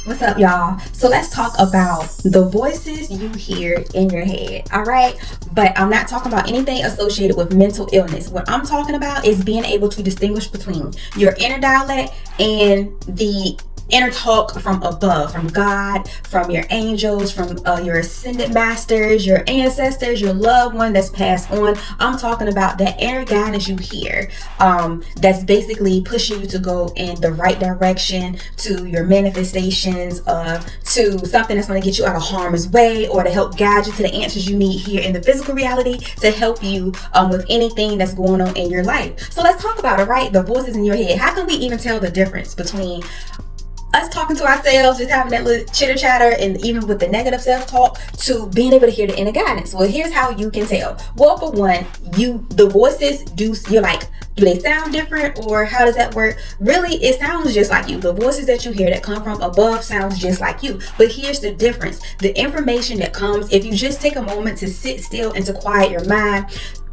What's up, y'all? So let's talk about the voices you hear in your head, all right? But I'm not talking about anything associated with mental illness. What I'm talking about is being able to distinguish between your inner dialect and the inner talk from above, from God, from your angels, from your ascended masters, your ancestors, your loved one that's passed on. I'm talking about that inner guidance you hear, that's basically pushing you to go in the right direction, to your manifestations, to something that's going to get you out of harm's way, or to help guide you to the answers you need here in the physical reality, to help you with anything that's going on in your life. So let's talk about it, right? The voices in your head. How can we even tell the difference between us talking to ourselves, just having that little chitter chatter, and even with the negative self-talk, to being able to hear the inner guidance? Well, here's how you can tell. Well, for one, the voices you're like, do they sound different, or how does that work? Really, it sounds just like you. The voices that you hear that come from above sounds just like you. But here's the difference. The information that comes, if you just take a moment to sit still and to quiet your mind,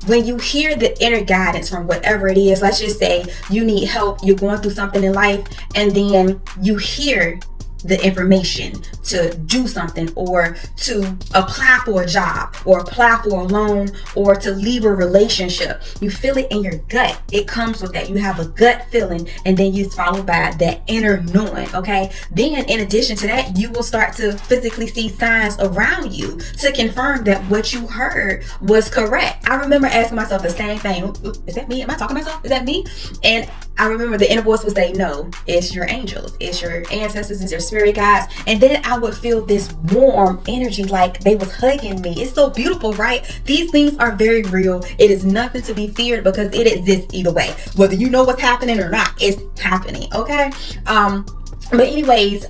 when you hear the inner guidance from whatever it is, let's just say you need help, you're going through something in life, and then you hear the information to do something, or to apply for a job, or apply for a loan, or to leave a relationship. You feel it in your gut. It comes with that. You have a gut feeling, and then you follow by that inner knowing, okay? Then in addition to that, you will start to physically see signs around you to confirm that what you heard was correct. I remember asking myself the same thing. Is that me? Am I talking to myself? Is that me? And I remember the inner voice would say, no, it's your angels, it's your ancestors, it's your spirit guides. And then I would feel this warm energy, like they was hugging me. It's so beautiful, right? These things are very real. It is nothing to be feared, because it exists either way. Whether you know what's happening or not, it's happening, okay? But anyways,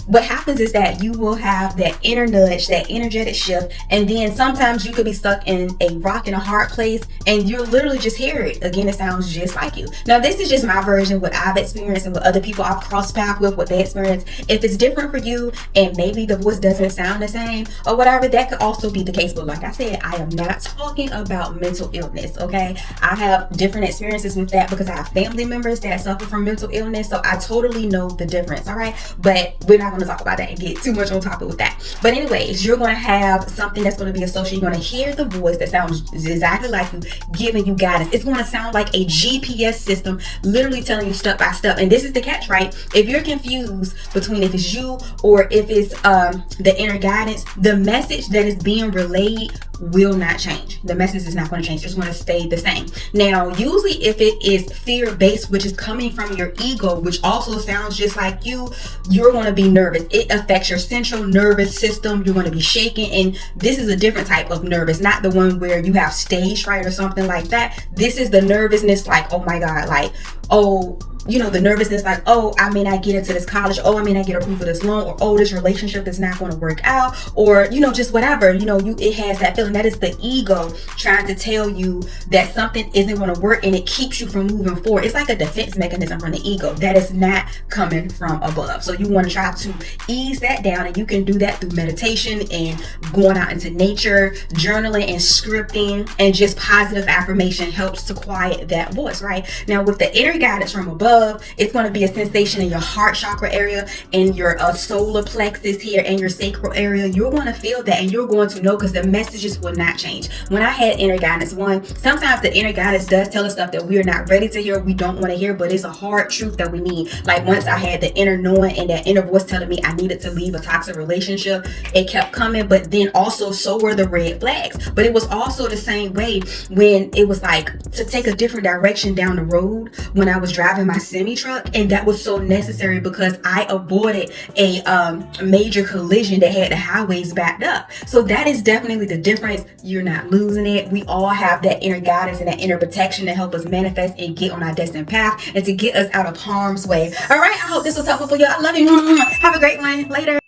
what happens is that you will have that inner nudge, that energetic shift, and then sometimes you could be stuck in a rock and a hard place, and you'll literally just hear it. Again, it sounds just like you. Now, this is just my version, what I've experienced, and what other people I've crossed paths with, what they experience. If it's different for you, and maybe the voice doesn't sound the same, or whatever, that could also be the case. But like I said, I am not talking about mental illness, okay? I have different experiences with that, because I have family members that suffer from mental illness, so I totally know the difference, all right? But we're not going to talk about that and get too much on topic with that. But anyways, you're going to have something that's going to be associated. You're going to hear the voice that sounds exactly like you, giving you guidance. It's going to sound like a GPS system, literally telling you step by step. And this is the catch, right? If you're confused between if it's you or if it's the inner guidance, the message that is being relayed will not change. The message is not going to change. It's going to stay the same. Now, usually if it is fear-based, which is coming from your ego, which also sounds just like you, you're going to be nervous. It affects your central nervous system. You're going to be shaking. And this is a different type of nervous, not the one where you have stage fright or something like that. This is the nervousness like, oh my God, like, oh, you know, the nervousness like, oh, I may not get into this college, oh, I may not get approved for this loan, or oh, this relationship is not going to work out, or, you know, just whatever, you know, it has that feeling. That is the ego trying to tell you that something isn't going to work, and it keeps you from moving forward. It's like a defense mechanism from the ego that is not coming from above. So you want to try to ease that down, and you can do that through meditation and going out into nature, journaling and scripting, and just positive affirmation helps to quiet that voice, right? Now, with the inner guidance from above, it's going to be a sensation in your heart chakra area, in your solar plexus here, and your sacral area. You're going to feel that, and you're going to know, because the messages will not change. When I had inner guidance, sometimes the inner guidance does tell us stuff that we are not ready to hear, we don't want to hear, but it's a hard truth that we need. Like once I had the inner knowing and that inner voice telling me I needed to leave a toxic relationship, it kept coming, but then also so were the red flags. But it was also the same way when it was like to take a different direction down the road when I was driving my semi truck, and that was so necessary because I avoided a major collision that had the highways backed up. So that is definitely the difference. You're not losing it. We all have that inner guidance and that inner protection to help us manifest and get on our destined path, and to get us out of harm's way. All right, I hope this was helpful for you. I love you. Have a great one. Later.